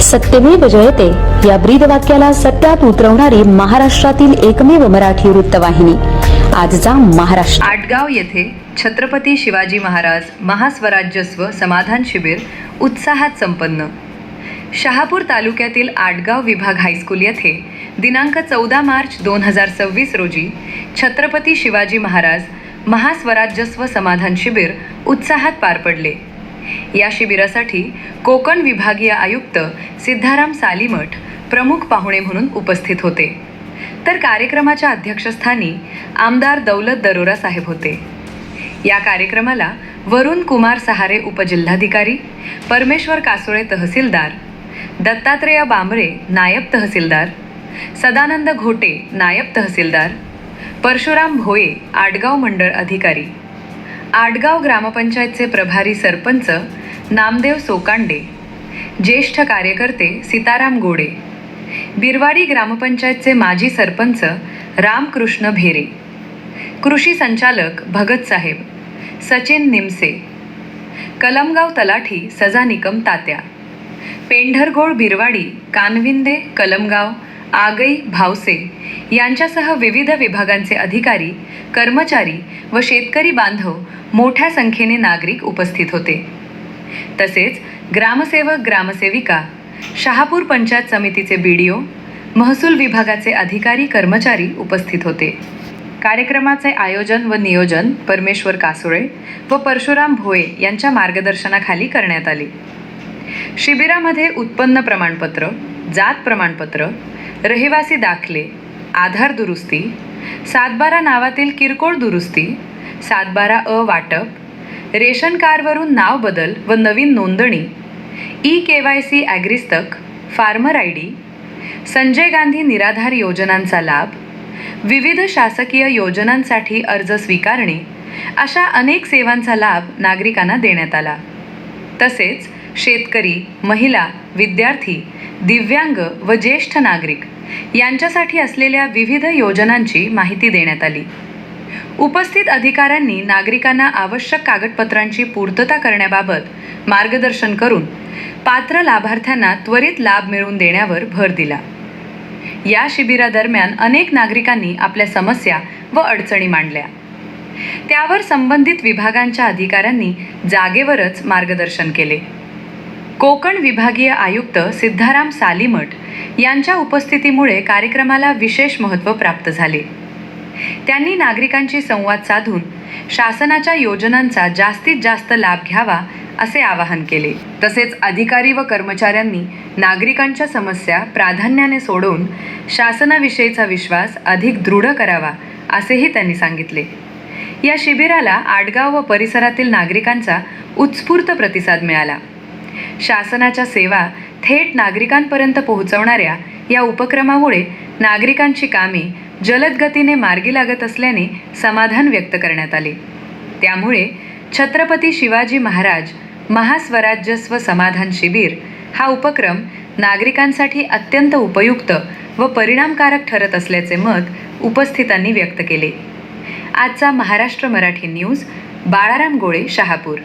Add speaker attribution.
Speaker 1: सत्यमेव जयते या ब्रीदवाक्याला सत्यात उतरवणारी महाराष्ट्रातील एकमेव मराठी वृत्तवाहिनी आजचा महाराष्ट्र।
Speaker 2: आडगाव येथे छत्रपती शिवाजी महाराज महास्वराज्यस्व समाधान शिबिर उत्साहात संपन्न। शहापूर तालुक्यातील आडगाव विभाग हायस्कूल येथे दिनांक 14 मार्च 2026 रोजी छत्रपती शिवाजी महाराज महास्वराज्यस्व समाधान शिबिर उत्साहात पार पडले। या शिबिरासाठी कोकण विभागीय आयुक्त सिद्धाराम सालीमठ प्रमुख पाहुणे म्हणून उपस्थित होते, तर कार्यक्रमाच्या अध्यक्षस्थानी आमदार दौलत दरोरा साहेब होते। या कार्यक्रमाला वरुण कुमार सहारे उपजिल्हाधिकारी, परमेश्वर कासोळे तहसीलदार, दत्तात्रेय बांबरे नायब तहसीलदार, सदानंद घोटे नायब तहसीलदार, परशुराम भोये आडगाव मंडळ अधिकारी, आडगाव ग्रामपंचायतचे प्रभारी सरपंच नामदेव सोकांडे, ज्येष्ठ कार्यकर्ते सीताराम गोडे, बिरवाडी ग्रामपंचायतचे माजी सरपंच रामकृष्ण भेरे, कृषी संचालक भगत साहेब, सचिन निमसे, कलमगाव तलाठी सजा निकम तात्या, पेंढरगोळ बिरवाडी कानविंदे कलमगाव आगई भावसे यांच्यासह विविध विभागांचे अधिकारी, कर्मचारी व शेतकरी बांधव मोठ्या संख्येने नागरिक उपस्थित होते। तसेच ग्रामसेवक ग्रामसेविका, शहापूर पंचायत समितीचे बीडीओ, महसूल विभागाचे अधिकारी कर्मचारी उपस्थित होते। कार्यक्रमाचे आयोजन व नियोजन परमेश्वर कासोळे व परशुराम भोये यांच्या मार्गदर्शनाखाली करण्यात आले। शिबिरामध्ये उत्पन्न प्रमाणपत्र, जात प्रमाणपत्र, रहिवासी दाखले, आधार दुरुस्ती, 7/12 नावातील किरकोळ दुरुस्ती, 7/12 वाटप, रेशन कार्डवरून नाव बदल व नवीन नोंदणी, KYC AgriStack, farmer ID, Sanjay Gandhi Niradhar योजनांचा लाभ, विविध शासकीय योजनांसाठी अर्ज स्वीकारणे अशा अनेक सेवांचा लाभ नागरिकांना देण्यात आला। तसेच शेतकरी, महिला, विद्यार्थी, दिव्यांग व ज्येष्ठ नागरिक यांच्यासाठी असलेल्या विविध योजनांची माहिती देण्यात आली। उपस्थित अधिकाऱ्यांनी नागरिकांना आवश्यक कागदपत्रांची पूर्तता करण्याबाबत मार्गदर्शन करून पात्र लाभार्थ्यांना त्वरित लाभ मिळवून देण्यावर भर दिला। या शिबिरादरम्यान अनेक नागरिकांनी आपल्या समस्या व अडचणी मांडल्या, त्यावर संबंधित विभागांच्या अधिकाऱ्यांनी जागेवरच मार्गदर्शन केले। कोकण विभागीय आयुक्त सिद्धाराम सालीमठ यांच्या उपस्थितीमुळे कार्यक्रमाला विशेष महत्त्व प्राप्त झाले। त्यांनी नागरिकांशी संवाद साधून शासनाच्या योजनांचा जास्तीत जास्त लाभ घ्यावा असे आवाहन केले। तसेच अधिकारी व कर्मचाऱ्यांनी नागरिकांच्या समस्या प्राधान्याने सोडवून शासनाविषयीचा विश्वास अधिक दृढ करावा असेही त्यांनी सांगितले। या शिबिराला आडगाव व परिसरातील नागरिकांचा उत्स्फूर्त प्रतिसाद मिळाला। शासनाच्या सेवा थेट नागरिकांपर्यंत पोहोचवणाऱ्या या उपक्रमामुळे नागरिकांची कामे जलद गतीने मार्गी लागत असल्याने समाधान व्यक्त करण्यात आले। त्यामुळे छत्रपती शिवाजी महाराज महास्वराज्यस्व समाधान शिबिर हा उपक्रम नागरिकांसाठी अत्यंत उपयुक्त व परिणामकारक ठरत असल्याचे मत उपस्थितांनी व्यक्त केले। आजचा महाराष्ट्र मराठी न्यूज, बाळाराम गोळे, शहापूर।